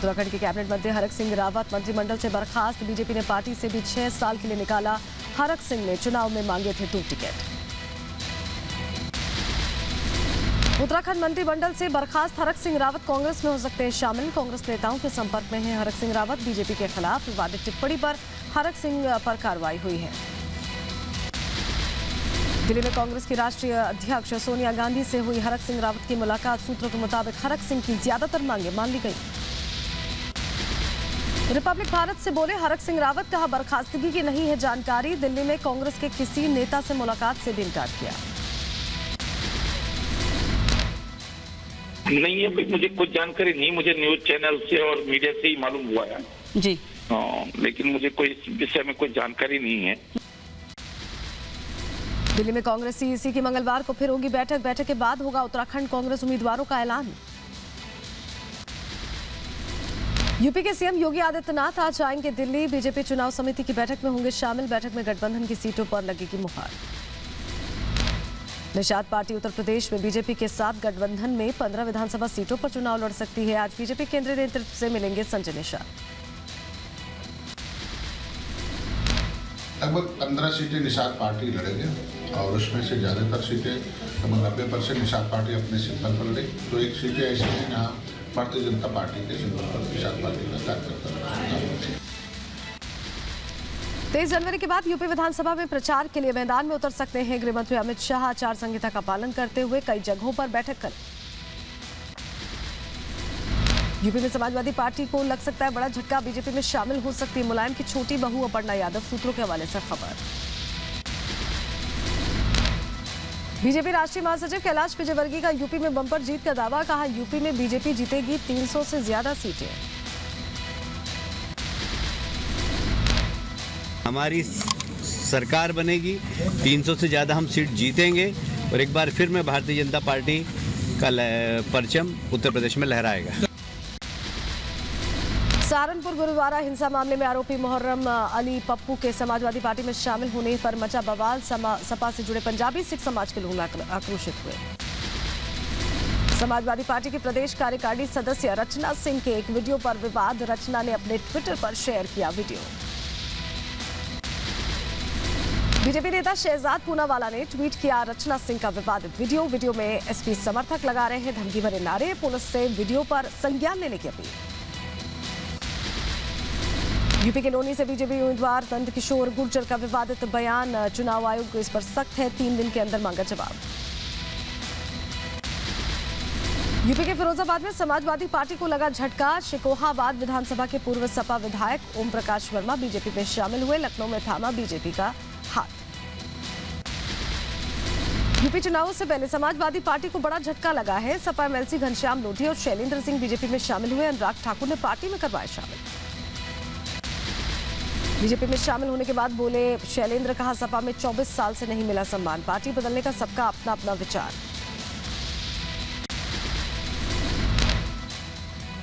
उत्तराखंड के कैबिनेट मंत्री हरक सिंह रावत मंत्रिमंडल से बर्खास्त। बीजेपी ने पार्टी से भी 6 साल के लिए निकाला। हरक सिंह ने चुनाव में मांगे थे 2 टिकट। उत्तराखंड मंत्रिमंडल से बर्खास्त हरक सिंह रावत कांग्रेस में हो सकते हैं शामिल। कांग्रेस नेताओं के संपर्क में हैं हरक सिंह रावत। बीजेपी के खिलाफ विवादित टिप्पणी पर हरक सिंह पर कार्रवाई हुई है। दिल्ली में कांग्रेस की राष्ट्रीय अध्यक्ष सोनिया गांधी से हुई हरक सिंह रावत की मुलाकात। सूत्रों के मुताबिक हरक सिंह की ज्यादातर मांगे मान ली गई। रिपब्लिक भारत से बोले हरक सिंह रावत, कहा बर्खास्तगी की नहीं है जानकारी। दिल्ली में कांग्रेस के किसी नेता से मुलाकात से भी इनकार किया। नहीं है, मुझे कुछ जानकारी नहीं। मुझे न्यूज चैनल से और मीडिया से ही मालूम हुआ है जी। लेकिन मुझे कोई इस विषय में कोई जानकारी नहीं है। दिल्ली में कांग्रेस सीईसी की मंगलवार को फिर होगी बैठक। बैठक के बाद होगा उत्तराखंड कांग्रेस उम्मीदवारों का ऐलान। यूपी के सीएम योगी आदित्यनाथ आज आएंगे दिल्ली। बीजेपी चुनाव समिति की बैठक में होंगे शामिल। बैठक में गठबंधन की सीटों पर लगेगी मुहर। निषाद पार्टी उत्तर प्रदेश में बीजेपी के साथ गठबंधन में 15 विधानसभा सीटों पर चुनाव लड़ सकती है। आज बीजेपी केंद्रीय नेतृत्व से मिलेंगे संजय निषाद। लगभग 15 सीटें निषाद पार्टी लड़ेंगे और उसमें से ज़्यादातर सीटें लगभग 90% निषाद पार्टी अपने सिंबल पर लड़ेगी। तो एक सीटें ऐसी हैं जहाँ भारतीय जनता पार्टी के सिंबल पर निषाद पार्टी का कार्यकर्ता। 23 जनवरी के बाद यूपी विधानसभा में प्रचार के लिए मैदान में उतर सकते हैं गृहमंत्री अमित शाह। आचार संहिता का पालन करते हुए कई जगहों पर बैठक करें। यूपी में समाजवादी पार्टी को लग सकता है बड़ा झटका। बीजेपी में शामिल हो सकती है मुलायम की छोटी बहू अपर्णा यादव। सूत्रों के हवाले से खबर। बीजेपी राष्ट्रीय महासचिव कैलाश विजयवर्गीय का यूपी में बंपर जीत का दावा। कहा यूपी में बीजेपी जीतेगी 300 से ज्यादा सीटें। हमारी सरकार बनेगी, 300 से ज़्यादा हम सीट जीतेंगे और एक बार फिर मैं भारतीय जनता पार्टी का परचम उत्तर प्रदेश में लहराएगा। सहारनपुर गुरुद्वारा हिंसा मामले में आरोपी मुहर्रम अली पप्पू के समाजवादी पार्टी में शामिल होने पर मचा बवाल। सपा से जुड़े पंजाबी सिख समाज के लोग आक्रोशित हुए। समाजवादी पार्टी की प्रदेश कार्यकारिणी सदस्य रचना सिंह के एक वीडियो पर विवाद। रचना ने अपने ट्विटर पर शेयर किया वीडियो। बीजेपी नेता शहजाद पूनावाला ने ट्वीट किया रचना सिंह का विवादित वीडियो में एसपी समर्थक लगा रहे हैं धमकी भरे नारे। पुलिस से वीडियो पर संज्ञान लेने की अपील। यूपी के लोनी से बीजेपी उम्मीदवार नंद किशोर गुर्जर का विवादित बयान। चुनाव आयोग इस पर सख्त है, 3 दिन के अंदर मांगा जवाब। यूपी के फिरोजाबाद में समाजवादी पार्टी को लगा झटका। शिकोहाबाद विधानसभा के पूर्व सपा विधायक ओम प्रकाश वर्मा बीजेपी में शामिल हुए। लखनऊ में थामा बीजेपी का हाथ। यूपी चुनावों से पहले समाजवादी पार्टी को बड़ा झटका लगा है। सपा एमएलसी घनश्याम लोधी और शैलेंद्र सिंह बीजेपी में शामिल हुए। अनुराग ठाकुर ने पार्टी में करवाए शामिल। बीजेपी में शामिल होने के बाद बोले शैलेंद्र, कहा सपा में 24 साल से नहीं मिला सम्मान। पार्टी बदलने का सबका अपना अपना विचार।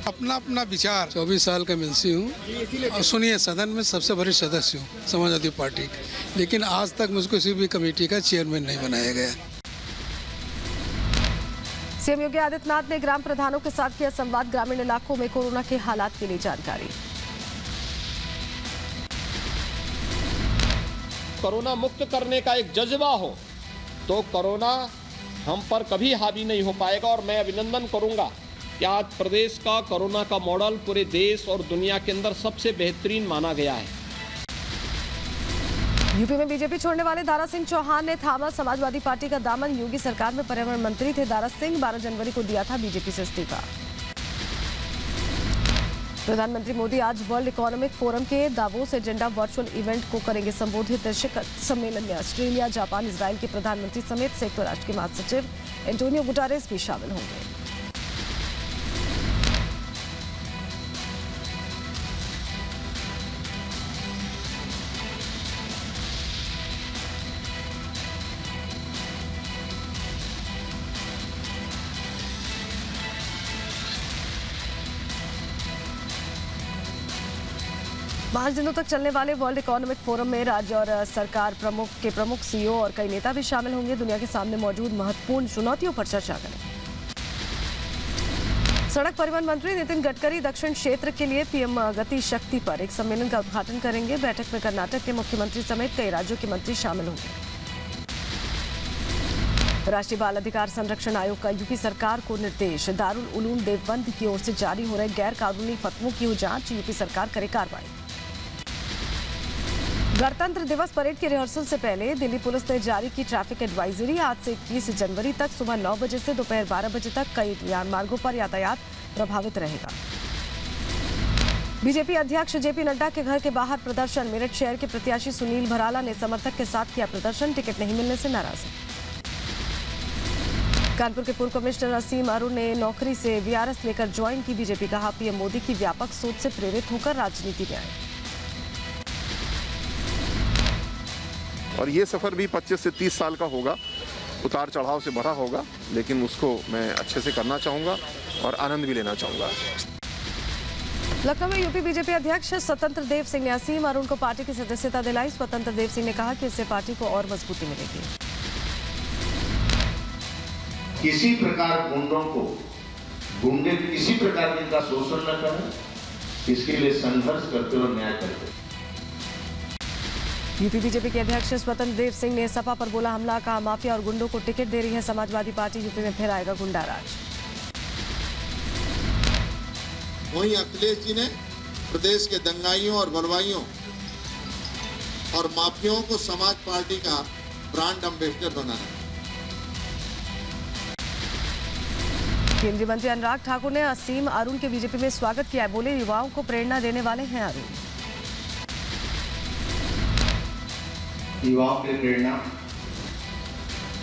अपना अपना विचार। 24 साल का एमएलसी हूँ और सुनिए सदन में सबसे बड़े सदस्य हूँ समाजवादी पार्टी के, लेकिन आज तक मुझको किसी भी कमेटी का चेयरमैन नहीं बनाया गया। सीएम योगी आदित्यनाथ ने ग्राम प्रधानों के साथ किया संवाद। ग्रामीण इलाकों में कोरोना के हालात के लिए जानकारी। कोरोना मुक्त करने का एक जज्बा हो तो कोरोना हम पर कभी हावी नहीं हो पाएगा। और मैं अभिनंदन करूंगा कि आज प्रदेश का कोरोना का मॉडल पूरे देश और दुनिया के अंदर सबसे बेहतरीन माना गया है। यूपी में बीजेपी छोड़ने वाले दारा सिंह चौहान ने थामा समाजवादी पार्टी का दामन। योगी सरकार में पर्यावरण मंत्री थे दारा सिंह। 12 जनवरी को दिया था बीजेपी से इस्तीफा। प्रधानमंत्री मोदी आज वर्ल्ड इकोनॉमिक फोरम के दावोस एजेंडा वर्चुअल इवेंट को करेंगे संबोधित। शिखर सम्मेलन में ऑस्ट्रेलिया, जापान, इजराइल के प्रधानमंत्री समेत संयुक्त राष्ट्र के महासचिव एंटोनियो गुटेरेस भी शामिल होंगे। पाँच दिनों तक चलने वाले वर्ल्ड इकोनॉमिक फोरम में राज्य और सरकार प्रमुख सीईओ और कई नेता भी शामिल होंगे। दुनिया के सामने मौजूद महत्वपूर्ण चुनौतियों पर चर्चा करें। सड़क परिवहन मंत्री नितिन गडकरी दक्षिण क्षेत्र के लिए पीएम गति शक्ति पर एक सम्मेलन का उद्घाटन करेंगे। बैठक में कर्नाटक के मुख्यमंत्री समेत कई राज्यों के मंत्री शामिल होंगे। राष्ट्रीय बाल अधिकार संरक्षण आयोग का यूपी सरकार को निर्देश। दारुल उलूम देवबंद की ओर से जारी हो रहे गैर कानूनी फतवों की हो जांच, यूपी सरकार करे कार्रवाई। गणतंत्र दिवस परेड के रिहर्सल से पहले दिल्ली पुलिस ने जारी की ट्रैफिक एडवाइजरी। आज से 21 जनवरी तक सुबह 9 बजे से दोपहर 12 बजे तक कई मार्गों पर यातायात प्रभावित रहेगा। बीजेपी अध्यक्ष जेपी नड्डा के घर के बाहर प्रदर्शन। मेरठ शहर के प्रत्याशी सुनील भराला ने समर्थक के साथ किया प्रदर्शन। टिकट नहीं मिलने से नाराज है। कानपुर के पूर्व कमिश्नर असीम अरुण ने नौकरी से वीआरएस लेकर ज्वाइन की। बीजेपी कहा पीएम मोदी की व्यापक सोच से प्रेरित होकर राजनीति में आए। और ये सफर भी 25 से 30 साल का होगा, उतार चढ़ाव से भरा होगा, लेकिन उसको मैं अच्छे से करना चाहूंगा और आनंद भी लेना चाहूंगा। लखनऊ में यूपी बीजेपी अध्यक्ष स्वतंत्र देव सिंह ने असीम अरुण को पार्टी की सदस्यता दिलाई। स्वतंत्र देव सिंह ने कहा कि इससे पार्टी को और मजबूती मिलेगी। किसी प्रकार गुंडे किसी प्रकार का शोषण न करें, इसके लिए संघर्ष करते और न्याय करते। यूपी बीजेपी के अध्यक्ष स्वतंत्र देव सिंह ने सपा पर बोला हमला। कहा माफिया और गुंडों को टिकट दे रही है समाजवादी पार्टी। यूपी में फिर आएगा गुंडा राज। वहीं अखिलेश जी ने प्रदेश के दंगाइयों और बलवाइयों और माफियाओं को समाज पार्टी का ब्रांड एम्बेसडर बनाया। केंद्रीय मंत्री अनुराग ठाकुर ने असीम अरुण के बीजेपी में स्वागत किया। बोले युवाओं को प्रेरणा देने वाले हैं अरुण। युवाओं के प्रेरणा,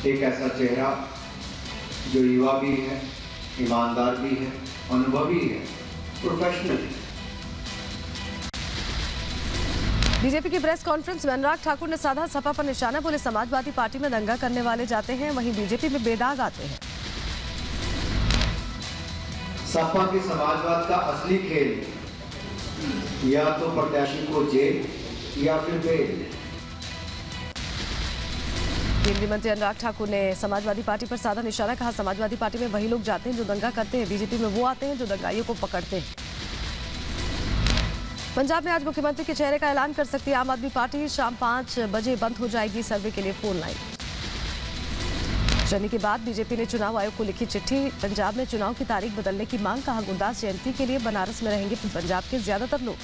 एक ऐसा चेहरा जो युवा भी है, ईमानदार भी है, अनुभवी है, प्रोफेशनल है। बीजेपी की प्रेस कॉन्फ्रेंस में अनुराग ठाकुर ने साधा सपा पर निशाना। बोले समाजवादी पार्टी में दंगा करने वाले जाते हैं, वहीं बीजेपी में बेदाग आते हैं। सपा के समाजवाद का असली खेल या तो प्रत्याशी को जेल या फिर बेल। केंद्रीय मंत्री अनुराग ठाकुर ने समाजवादी पार्टी पर साधा निशाना। कहा समाजवादी पार्टी में वही लोग जाते हैं जो दंगा करते हैं, बीजेपी में वो आते हैं जो दंगाइयों को पकड़ते हैं। पंजाब में आज मुख्यमंत्री के चेहरे का ऐलान कर सकती है आम आदमी पार्टी। शाम 5 बजे बंद हो जाएगी सर्वे के लिए फोन लाइन। शनि के बाद बीजेपी ने चुनाव आयोग को लिखी चिट्ठी। पंजाब में चुनाव की तारीख बदलने की मांग। कहा गुरदास जयंती के लिए बनारस में रहेंगे पंजाब के ज्यादातर लोग।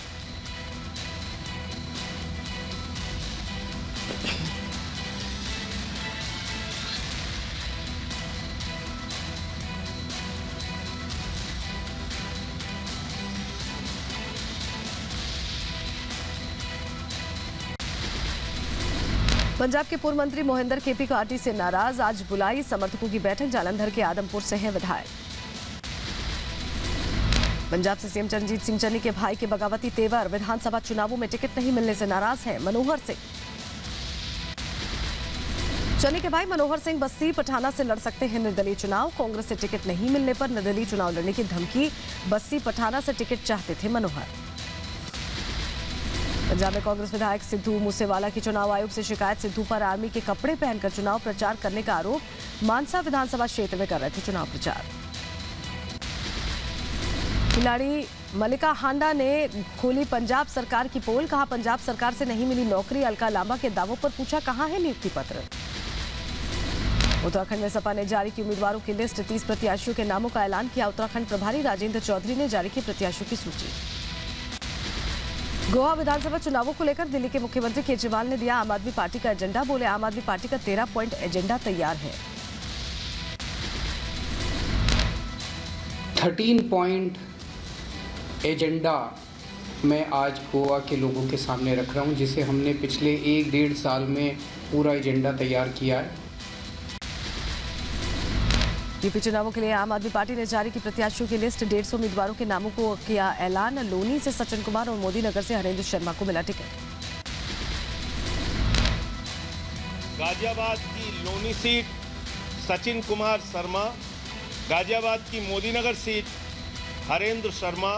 पंजाब के पूर्व मंत्री मोहिंदर केपी पार्टी से नाराज। आज बुलाई समर्थकों की बैठक। जालंधर के आदमपुर से हैं विधायक। पंजाब से सीएम चरणजीत सिंह चन्नी के भाई के बगावती तेवर। विधानसभा चुनावों में टिकट नहीं मिलने से नाराज है मनोहर सिंह। चन्नी के भाई मनोहर सिंह बस्सी पठाना से लड़ सकते हैं निर्दलीय चुनाव। कांग्रेस से टिकट नहीं मिलने पर निर्दलीय चुनाव लड़ने की धमकी। बस्सी पठाना से टिकट चाहते थे मनोहर। पंजाब में कांग्रेस विधायक सिद्धू मूसेवाला की चुनाव आयोग से शिकायत। सिद्धू पर आर्मी के कपड़े पहनकर चुनाव प्रचार करने का आरोप। मानसा विधानसभा क्षेत्र में कर रहे थे चुनाव प्रचार। खिलाड़ी मलिका हांडा ने खोली पंजाब सरकार की पोल। कहा पंजाब सरकार से नहीं मिली नौकरी। अलका लांबा के दावों पर पूछा कहां है नियुक्ति पत्र। उत्तराखंड में सपा ने जारी की उम्मीदवारों की लिस्ट। 30 प्रत्याशियों के नामों का ऐलान किया। उत्तराखंड प्रभारी राजेंद्र चौधरी ने जारी की प्रत्याशियों की सूची। गोवा विधानसभा चुनावों को लेकर दिल्ली के मुख्यमंत्री केजरीवाल ने दिया आम आदमी पार्टी का एजेंडा। बोले आम आदमी पार्टी का 13 पॉइंट एजेंडा तैयार है। 13 पॉइंट एजेंडा मैं आज गोवा के लोगों के सामने रख रहा हूं, जिसे हमने पिछले 1-1.5 साल में पूरा एजेंडा तैयार किया है। यूपी चुनावों के लिए आम आदमी पार्टी ने जारी की प्रत्याशियों की लिस्ट। 150 उम्मीदवारों के नामों को किया ऐलान। लोनी से सचिन कुमार और मोदी नगर से हरेंद्र शर्मा को मिला टिकट। गाजियाबाद की लोनी सीट सचिन कुमार शर्मा, गाजियाबाद की मोदी नगर सीट हरेंद्र शर्मा,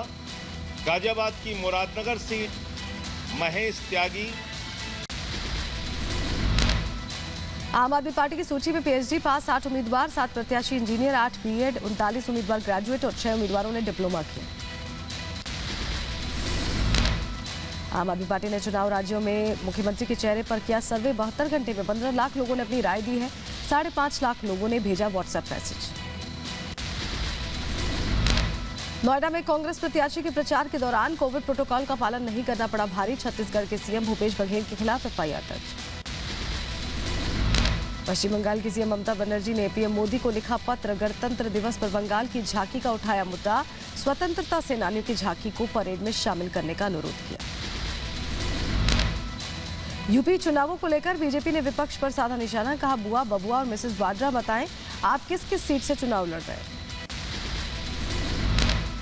गाजियाबाद की मुरादनगर सीट महेश त्यागी। आम आदमी पार्टी की सूची में पीएचडी पास 8 उम्मीदवार, 7 प्रत्याशी इंजीनियर, 8 बीएड, 39 उम्मीदवार ग्रेजुएट और 6 उम्मीदवारों ने डिप्लोमा किया। आम आदमी पार्टी ने चुनाव राज्यों में मुख्यमंत्री के चेहरे पर किया सर्वे। 72 घंटे में 15 लाख लोगों ने अपनी राय दी है। 5.5 लाख लोगों ने भेजा व्हाट्सएप मैसेज। नोएडा में कांग्रेस प्रत्याशी के प्रचार के दौरान कोविड प्रोटोकॉल का पालन नहीं करना पड़ा भारी। छत्तीसगढ़ के सीएम भूपेश बघेल के खिलाफ एफआईआर दर्ज। पश्चिम बंगाल की सीएम ममता बनर्जी ने पीएम मोदी को लिखा पत्र। गणतंत्र दिवस पर बंगाल की झांकी का उठाया मुद्दा। स्वतंत्रता सेनानियों की झांकी को परेड में शामिल करने का अनुरोध किया। यूपी चुनावों को लेकर बीजेपी ने विपक्ष पर साधा निशाना। कहा, बुआ, बबुआ और मिसेस वाड्रा बताएं आप किस किस सीट से चुनाव लड़ रहे हैं।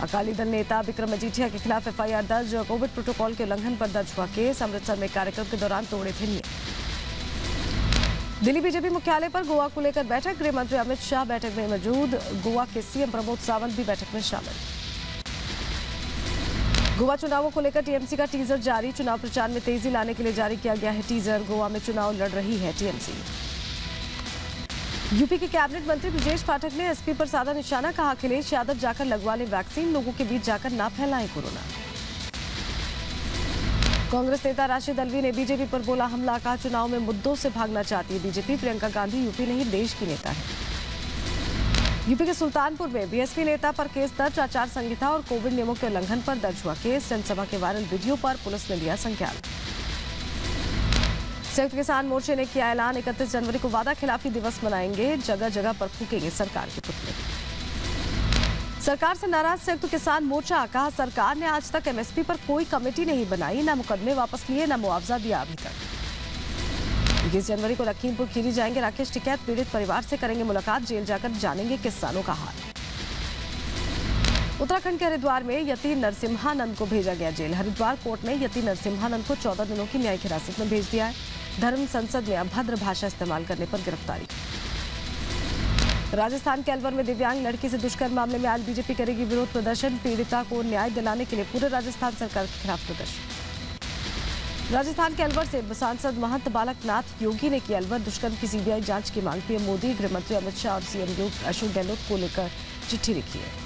अकाली दल नेता विक्रम मजीठिया के खिलाफ एफआईआर दर्ज। कोविड प्रोटोकॉल के उल्लंघन पर दर्ज हुआ केस। अमृतसर में कार्यक्रम के दौरान तोड़े थे नियम। दिल्ली बीजेपी मुख्यालय पर गोवा को लेकर बैठक। गृह मंत्री अमित शाह बैठक में मौजूद। गोवा के सीएम प्रमोद सावंत भी बैठक में शामिल। गोवा चुनावों को लेकर टीएमसी का टीजर जारी। चुनाव प्रचार में तेजी लाने के लिए जारी किया गया है टीजर। गोवा में चुनाव लड़ रही है टीएमसी। यूपी के कैबिनेट मंत्री ब्रजेश पाठक ने एसपी पर साधा निशाना। कहा, अखिलेश यादव जाकर लगवा लें वैक्सीन, लोगों के बीच जाकर ना फैलाएं कोरोना। कांग्रेस नेता राशिद अल्वी ने बीजेपी पर बोला हमला। कहा, चुनाव में मुद्दों से भागना चाहती है बीजेपी। प्रियंका गांधी यूपी नहीं देश की नेता है। यूपी के सुल्तानपुर में बीएसपी नेता पर केस दर्ज। आचार संहिता और कोविड नियमों के उल्लंघन पर दर्ज हुआ केस। जनसभा के वायरल वीडियो पर पुलिस ने लिया संज्ञान। संयुक्त किसान मोर्चे ने किया ऐलान। 31 जनवरी को वादा खिलाफी दिवस मनाएंगे। जगह जगह पर फूकेंगे सरकार के पुतले। सरकार से नाराज संयुक्त किसान मोर्चा। कहा, सरकार ने आज तक एमएसपी पर कोई कमेटी नहीं बनाई, ना मुकदमे वापस लिए, ना मुआवजा दिया अभी तक। 21 जनवरी को लखीमपुर खीरी जाएंगे राकेश टिकैत। पीड़ित परिवार से करेंगे मुलाकात। जेल जाकर जानेंगे किसानों का हाल। उत्तराखंड के हरिद्वार में यति नरसिम्हानंद को भेजा गया जेल। हरिद्वार कोर्ट ने यति नरसिम्हानंद को 14 दिनों की न्यायिक हिरासत में भेज दिया है। धर्म संसद में अभद्र भाषा इस्तेमाल करने पर गिरफ्तारी। राजस्थान के अलवर में दिव्यांग लड़की से दुष्कर्म मामले में आज बीजेपी करेगी विरोध प्रदर्शन। पीड़िता को न्याय दिलाने के लिए पूरे राजस्थान सरकार के खिलाफ प्रदर्शन। राजस्थान के अलवर से सांसद महंत बालक नाथ योगी ने की अलवर दुष्कर्म की सीबीआई जांच की मांग। पीएम मोदी, गृह मंत्री अमित शाह और सीएम अशोक गहलोत को लेकर चिट्ठी लिखी है।